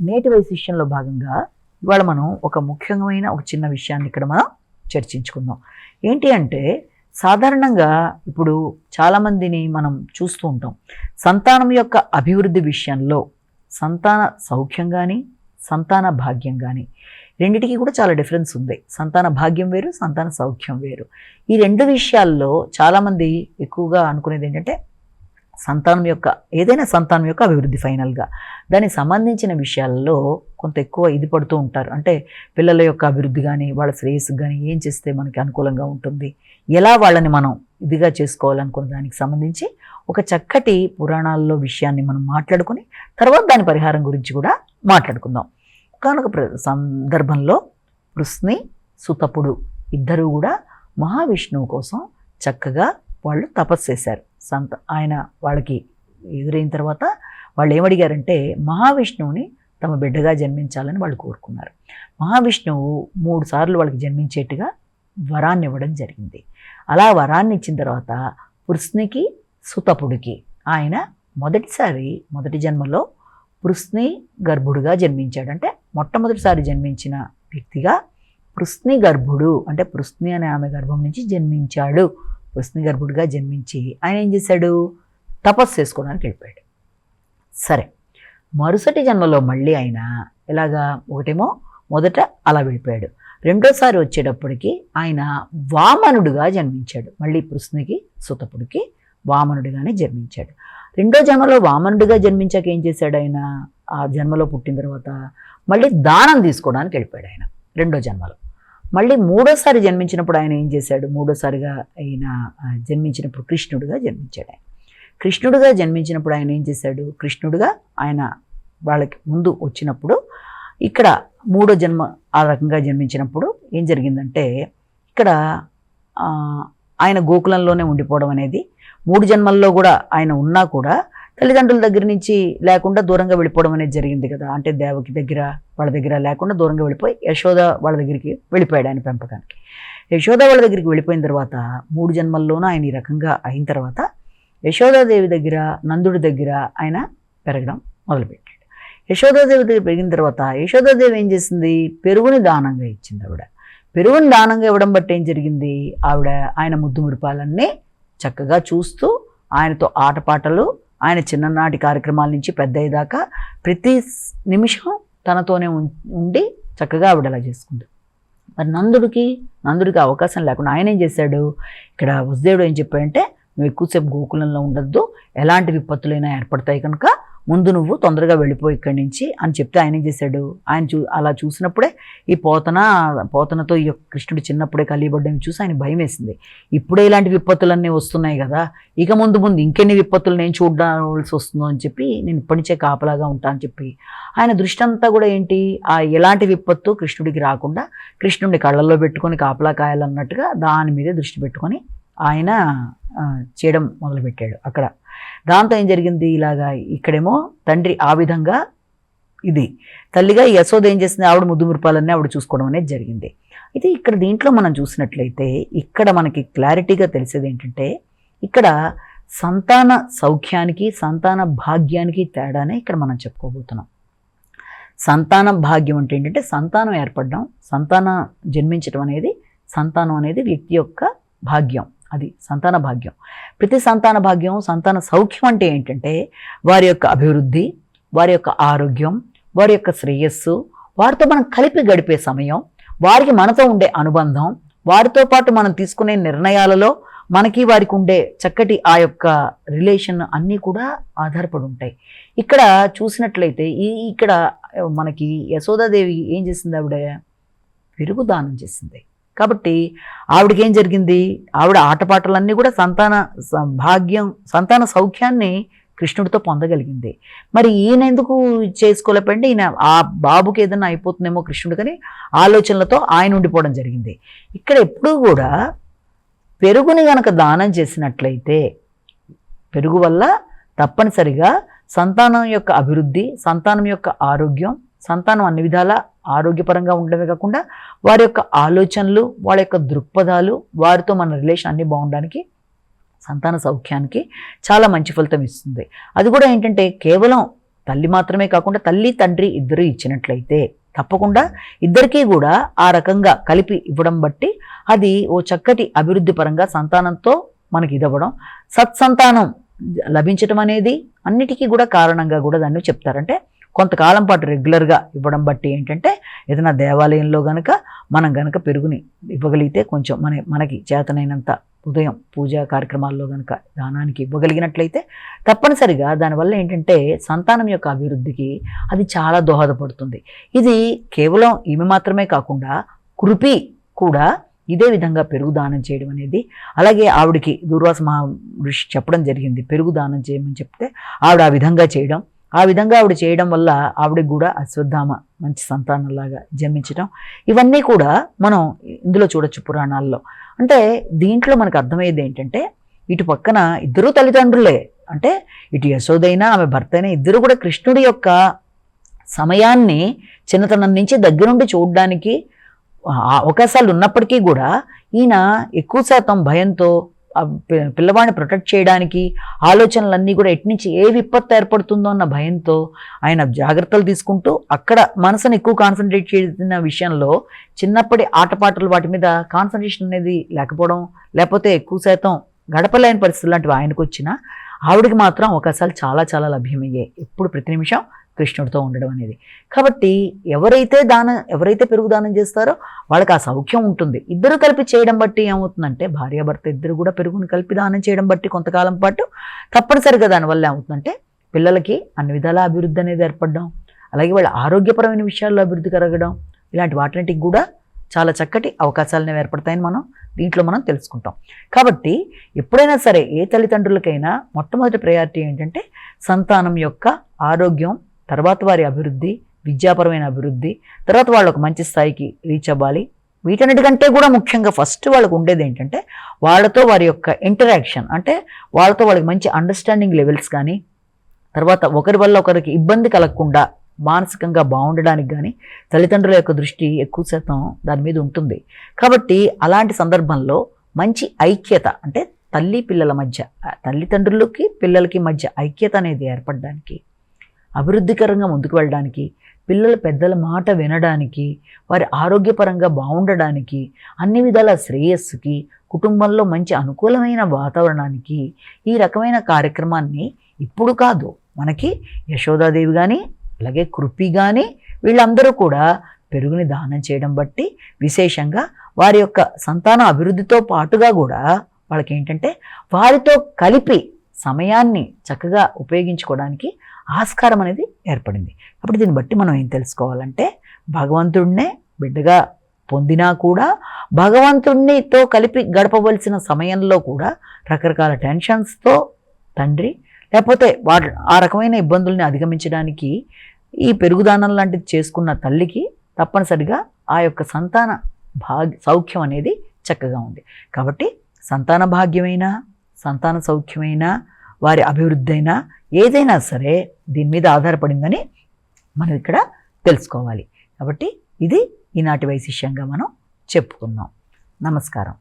నేటి వైశిష్యంలో భాగంగా ఇవాళ మనం ఒక ముఖ్యమైన ఒక చిన్న విషయాన్ని ఇక్కడ మనం చర్చించుకుందాం. ఏంటి అంటే సాధారణంగా ఇప్పుడు చాలామందిని మనం చూస్తూ ఉంటాం. సంతానం యొక్క అభివృద్ధి విషయంలో సంతాన సౌఖ్యం కానీ సంతాన భాగ్యం కానీ రెండిటికి కూడా చాలా డిఫరెన్స్ ఉంది. సంతాన భాగ్యం వేరు, సంతాన సౌఖ్యం వేరు. ఈ రెండు విషయాల్లో చాలామంది ఎక్కువగా అనుకునేది ఏంటంటే ఏదైనా సంతానం యొక్క అభివృద్ధి ఫైనల్గా దానికి సంబంధించిన విషయాల్లో కొంత ఎక్కువ ఇది పడుతూ ఉంటారు. అంటే పిల్లల యొక్క అభివృద్ధి కానీ వాళ్ళ శ్రేయస్సు కానీ ఏం చేస్తే మనకి అనుకూలంగా ఉంటుంది, ఎలా వాళ్ళని మనం ఇదిగా చేసుకోవాలనుకున్న దానికి సంబంధించి ఒక చక్కటి పురాణాల్లో విషయాన్ని మనం మాట్లాడుకుని తర్వాత దాని పరిహారం గురించి కూడా మాట్లాడుకుందాం. ఒకానొక సందర్భంలో వృష్ణి సుతపుడు ఇద్దరూ కూడా మహావిష్ణువు కోసం చక్కగా వాళ్ళు తపస్సు చేశారు. ఆయన వాళ్ళకి ఎదురైన తర్వాత వాళ్ళు ఏమడిగారంటే మహావిష్ణువుని తమ బిడ్డగా జన్మించాలని వాళ్ళు కోరుకున్నారు. మహావిష్ణువు 3 సార్లు వాళ్ళకి జన్మించేట్టుగా వరాన్ని ఇవ్వడం జరిగింది. అలా వరాన్ని ఇచ్చిన తర్వాత వృష్ణికి సుతపుడికి ఆయన మొదటి జన్మలో వృష్ణి గర్భుడుగా జన్మించాడు. అంటే మొట్టమొదటిసారి జన్మించిన వ్యక్తిగా వృష్ణి గర్భుడు, అంటే వృష్ణి అనే ఆమె గర్భం నుంచి జన్మించాడు. వృష్ణి గర్భుడిగా జన్మించి ఆయన ఏం చేశాడు, తపస్సు చేసుకోవడానికి వెళ్ళిపోయాడు. సరే, మరుసటి జన్మలో మళ్ళీ ఆయన ఇలాగా ఒకటేమో మొదట అలా వెళ్ళిపోయాడు. రెండోసారి వచ్చేటప్పటికి ఆయన వామనుడుగా జన్మించాడు. మళ్ళీ వృష్ణికి సుతపుడికి వామనుడిగానే జన్మించాడు. రెండో జన్మలో వామనుడిగా జన్మించాక ఏం చేశాడు ఆయన, ఆ జన్మలో పుట్టిన తర్వాత మళ్ళీ దానం తీసుకోవడానికి వెళ్ళిపోయాడు ఆయన రెండో జన్మలో. మళ్ళీ మూడోసారి జన్మించినప్పుడు ఆయన ఏం చేశాడు, మూడోసారిగా ఆయన జన్మించినప్పుడు కృష్ణుడిగా జన్మించాడు. ఆయన కృష్ణుడిగా జన్మించినప్పుడు ఆయన ఏం చేశాడు, కృష్ణుడిగా ఆయన వాళ్ళకి ముందు వచ్చినప్పుడు ఇక్కడ మూడో జన్మ ఆ రకంగా జన్మించినప్పుడు ఏం జరిగిందంటే ఇక్కడ ఆయన గోకులంలోనే ఉండిపోవడం అనేది, 3 జన్మల్లో కూడా ఆయన ఉన్నా కూడా తల్లిదండ్రుల దగ్గర నుంచి లేకుండా దూరంగా వెళ్ళిపోవడం అనేది జరిగింది కదా. అంటే దేవకి దగ్గర వాళ్ళ దగ్గర లేకుండా దూరంగా వెళ్ళిపోయి యశోద వాళ్ళ దగ్గరికి వెళ్ళిపోయాడు ఆయన పెంపకానికి. యశోద వాళ్ళ దగ్గరికి వెళ్ళిపోయిన తర్వాత 3 జన్మల్లోనూ ఆయన ఈ రకంగా అయిన తర్వాత యశోదాదేవి దగ్గర నందుడి దగ్గర ఆయన పెరగడం మొదలుపెట్టాడు. యశోదాదేవి దగ్గర పెరిగిన తర్వాత యశోదాదేవి ఏం చేసింది, పెరుగుని దానంగా ఇచ్చింది. పెరుగుని దానంగా ఇవ్వడం బట్టి ఏం జరిగింది, ఆయన ముద్దు మురిపాలన్నీ చక్కగా చూస్తూ ఆయనతో ఆటపాటలు, ఆయన చిన్ననాటి కార్యక్రమాల నుంచి పెద్ద అయ్యేదాకా ప్రతి నిమిషం తనతోనే ఉండి చక్కగా ఆవిడ అలా చేసుకుంది. మరి నందుడికి అవకాశం లేకుండా ఆయన ఏం చేశాడు, ఇక్కడ వసుదేవుడు ఏం చెప్పాడంటే నువ్వు ఎక్కువసేపు గోకులంలో ఉండద్దు, ఎలాంటి విపత్తులైనా ఏర్పడతాయి కనుక ముందు నువ్వు తొందరగా వెళ్ళిపోయి ఇక్కడి నుంచి అని చెప్తే ఆయన ఏం చేశాడు, ఆయన అలా చూసినప్పుడే ఈ పోతనతో ఈ కృష్ణుడు చిన్నప్పుడే కలియబడ్డం చూసి ఆయన భయం వేసింది. ఇప్పుడే ఇలాంటి విపత్తులన్నీ వస్తున్నాయి కదా, ఇక ముందు ఇంకెన్ని విపత్తులు నేను చూడాల్సి వస్తుందో అని చెప్పి నేను ఇప్పటి నుంచే కాపలాగా ఉంటా అని చెప్పి ఆయన దృష్టి అంతా కూడా ఏంటి, ఎలాంటి విపత్తు కృష్ణుడికి రాకుండా కృష్ణుడిని కళ్ళల్లో పెట్టుకొని కాపలా కాయాలన్నట్టుగా దాని మీదే దృష్టి పెట్టుకొని ఆయన చేయడం మొదలుపెట్టాడు అక్కడ. దాంతో ఏం జరిగింది, ఇలాగా ఇక్కడేమో తండ్రి ఆ విధంగా ఇది తల్లిగా యశోద ఏం చేసింది, ఆవిడ ముద్దు మురిపాలన్నీ ఆవిడ చూసుకోవడం అనేది జరిగింది. అయితే ఇక్కడ దీంట్లో మనం చూసినట్లయితే ఇక్కడ మనకి క్లారిటీగా తెలిసేది ఏంటంటే ఇక్కడ సంతాన సౌఖ్యానికి సంతాన భాగ్యానికి తేడానే ఇక్కడ మనం చెప్పుకోబోతున్నాం. సంతాన భాగ్యం అంటే ఏంటంటే సంతానం ఏర్పడడం, సంతానం జన్మించడం అనేది, సంతానం అనేది వ్యక్తి యొక్క భాగ్యం, అది సంతాన భాగ్యం. ప్రతి సంతాన భాగ్యం, సంతాన సౌఖ్యం అంటే ఏంటంటే వారి యొక్క అభివృద్ధి, వారి యొక్క ఆరోగ్యం, వారి యొక్క శ్రేయస్సు, వారితో మనం కలిపి గడిపే సమయం, వారికి మనతో ఉండే అనుబంధం, వారితో పాటు మనం తీసుకునే నిర్ణయాలలో మనకి వారికి ఉండే చక్కటి ఆ యొక్క రిలేషన్ అన్నీ కూడా ఆధారపడి ఉంటాయి. ఇక్కడ చూసినట్లయితే ఇక్కడ మనకి యశోదాదేవి ఏం చేసింది, ఆవిడ పెరుగు దానం చేసింది. కాబట్టి ఆవిడకి ఏం జరిగింది, ఆవిడ ఆటపాటలన్నీ కూడా సంతాన సౌఖ్యాన్ని కృష్ణుడితో పొందగలిగింది. మరి ఈయన ఎందుకు చేసుకోలేకపోయింది, ఈయన ఆ బాబుకి ఏదైనా అయిపోతుందేమో కృష్ణుడు కానీ ఆలోచనలతో ఆయన ఉండిపోవడం జరిగింది. ఇక్కడ ఎప్పుడూ కూడా పెరుగుని గనక దానం చేసినట్లయితే పెరుగు వల్ల తప్పనిసరిగా సంతానం యొక్క అభివృద్ధి, సంతానం యొక్క ఆరోగ్యం, సంతానం అన్ని విధాల ఆరోగ్యపరంగా ఉండడమే కాకుండా వారి యొక్క ఆలోచనలు, వాళ్ళ యొక్క దృక్పథాలు, వారితో మన రిలేషన్ అన్నీ బాగుండడానికి సంతాన సౌఖ్యానికి చాలా మంచి ఫలితం ఇస్తుంది. అది కూడా ఏంటంటే కేవలం తల్లి మాత్రమే కాకుండా తల్లి తండ్రి ఇద్దరు ఇచ్చినట్లయితే తప్పకుండా ఇద్దరికీ కూడా ఆ రకంగా కలిపి ఇవ్వడం బట్టి అది ఓ చక్కటి అభివృద్ధి పరంగా సంతానంతో మనకి ఇదవ్వడం, సత్సంతానం లభించటం అనేది అన్నిటికీ కూడా కారణంగా కూడా దాన్ని చెప్తారంటే కొంతకాలం పాటు రెగ్యులర్గా ఇవ్వడం బట్టి ఏంటంటే ఏదైనా దేవాలయంలో గనక మనం గనక పెరుగుని ఇవ్వగలిగితే కొంచెం మనకి చేతనైనంత ఉదయం పూజా కార్యక్రమాల్లో గనక దానానికి ఇవ్వగలిగినట్లయితే తప్పనిసరిగా దానివల్ల ఏంటంటే సంతానం యొక్క అభివృద్ధికి అది చాలా దోహదపడుతుంది. ఇది కేవలం ఈమె మాత్రమే కాకుండా కృపి కూడా ఇదే విధంగా పెరుగు దానం చేయడం అనేది, అలాగే ఆవిడికి దూర్వాస మహర్షి చెప్పడం జరిగింది పెరుగు దానం చేయమని చెప్తే ఆవిడ ఆ విధంగా చేయడం, ఆ విధంగా ఆవిడ చేయడం వల్ల ఆవిడకి కూడా అశ్వత్థామ మంచి సంతానంలాగా జన్మించడం, ఇవన్నీ కూడా మనం ఇందులో చూడొచ్చు పురాణాల్లో. అంటే దీంట్లో మనకు అర్థమయ్యేది ఏంటంటే ఇటు పక్కన ఇద్దరు తల్లిదండ్రులే, అంటే ఇటు యశోదైనా ఆమె భర్త అయినా ఇద్దరు కూడా కృష్ణుడి యొక్క సమయాన్ని చిన్నతనం నుంచి దగ్గరుండి చూడడానికి అవకాశాలు ఉన్నప్పటికీ కూడా ఈయన ఎక్కువ శాతం భయంతో పిల్లవాడిని ప్రొటెక్ట్ చేయడానికి ఆలోచనలన్నీ కూడా ఎట్నుంచి ఏ విపత్తు ఏర్పడుతుందో అన్న భయంతో ఆయన జాగ్రత్తలు తీసుకుంటూ అక్కడ మనసును ఎక్కువ కాన్సన్ట్రేట్ చేసిన విషయంలో చిన్నప్పటి ఆటపాటలు వాటి మీద కాన్సన్ట్రేషన్ అనేది లేకపోవడం, లేకపోతే ఎక్కువ శాతం గడపలేని పరిస్థితులు లాంటివి ఆయనకు వచ్చినా ఆవిడికి మాత్రం అవకాశాలు చాలా చాలా లభ్యమయ్యాయి ఎప్పుడు ప్రతి నిమిషం కృష్ణుడితో ఉండడం అనేది. కాబట్టి ఎవరైతే పెరుగు దానం చేస్తారో వాళ్ళకి ఆ సౌఖ్యం ఉంటుంది. ఇద్దరు కలిపి చేయడం బట్టి ఏమవుతుందంటే భార్యాభర్త ఇద్దరు కూడా పెరుగుని కలిపి దానం చేయడం బట్టి కొంతకాలం పాటు తప్పనిసరిగా దానివల్ల ఏమవుతుందంటే పిల్లలకి అన్ని విధాల అభివృద్ధి అనేది ఏర్పడడం, అలాగే వాళ్ళ ఆరోగ్యపరమైన విషయాల్లో అభివృద్ధి కలగడం, ఇలాంటి వాటికి కూడా చాలా చక్కటి అవకాశాలను ఏర్పడతాయని దీంట్లో మనం తెలుసుకుంటాం. కాబట్టి ఎప్పుడైనా సరే ఏ తల్లిదండ్రులకైనా మొట్టమొదటి ప్రయారిటీ ఏంటంటే సంతానం యొక్క ఆరోగ్యం, తర్వాత వారి అభివృద్ధి, విద్యాపరమైన అభివృద్ధి, తర్వాత వాళ్ళు ఒక మంచి స్థాయికి రీచ్ అవ్వాలి. వీటన్నిటికంటే కూడా ముఖ్యంగా ఫస్ట్ వాళ్ళకు ఉండేది ఏంటంటే వాళ్ళతో వారి యొక్క ఇంటరాక్షన్, అంటే వాళ్ళతో వాళ్ళకి మంచి అండర్స్టాండింగ్ లెవెల్స్ కానీ, తర్వాత ఒకరి వల్ల ఒకరికి ఇబ్బంది కలగకుండా మానసికంగా బాగుండడానికి కానీ తల్లిదండ్రుల యొక్క దృష్టి ఎక్కువ శాతం దాని మీద ఉంటుంది. కాబట్టి అలాంటి సందర్భంలో మంచి ఐక్యత, అంటే పిల్లల మధ్య, తల్లిదండ్రులకి పిల్లలకి మధ్య ఐక్యత అనేది ఏర్పడడానికి, అభివృద్ధికరంగా ముందుకు వెళ్ళడానికి, పిల్లలు పెద్దల మాట వినడానికి, వారి ఆరోగ్యపరంగా బాగుండడానికి, అన్ని విధాల శ్రేయస్సుకి, కుటుంబంలో మంచి అనుకూలమైన వాతావరణానికి ఈ రకమైన కార్యక్రమాన్ని ఇప్పుడు కాదు మనకి యశోదాదేవి కానీ అలాగే కృపి కానీ వీళ్ళందరూ కూడా పెరుగుని దానం చేయడం బట్టి విశేషంగా వారి యొక్క సంతాన అభివృద్ధితో పాటుగా కూడా వాళ్ళకి ఏంటంటే వారితో కలిపి సమయాన్ని చక్కగా ఉపయోగించుకోవడానికి ఆస్కారం అనేది ఏర్పడింది. కాబట్టి దీన్ని బట్టి మనం ఏం తెలుసుకోవాలంటే భగవంతుడినే బిడ్డగా పొందినా కూడా భగవంతుడితో కలిపి గడపవలసిన సమయంలో కూడా రకరకాల టెన్షన్స్తో తండ్రి, లేకపోతే ఆ రకమైన ఇబ్బందుల్ని అధిగమించడానికి ఈ పెరుగుదానం లాంటిది చేసుకున్న తల్లికి తప్పనిసరిగా ఆ యొక్క సంతాన సౌఖ్యం అనేది చక్కగా ఉంది. కాబట్టి సంతాన భాగ్యమైనా, సంతాన సౌఖ్యమైనా, వారి అభివృద్ధి అయినా ఏదైనా సరే దీని మీద ఆధారపడిందని మనం ఇక్కడ తెలుసుకోవాలి. కాబట్టి ఇది ఈనాటి వైశిష్యంగా మనం చెప్పుకున్నాం. నమస్కారం.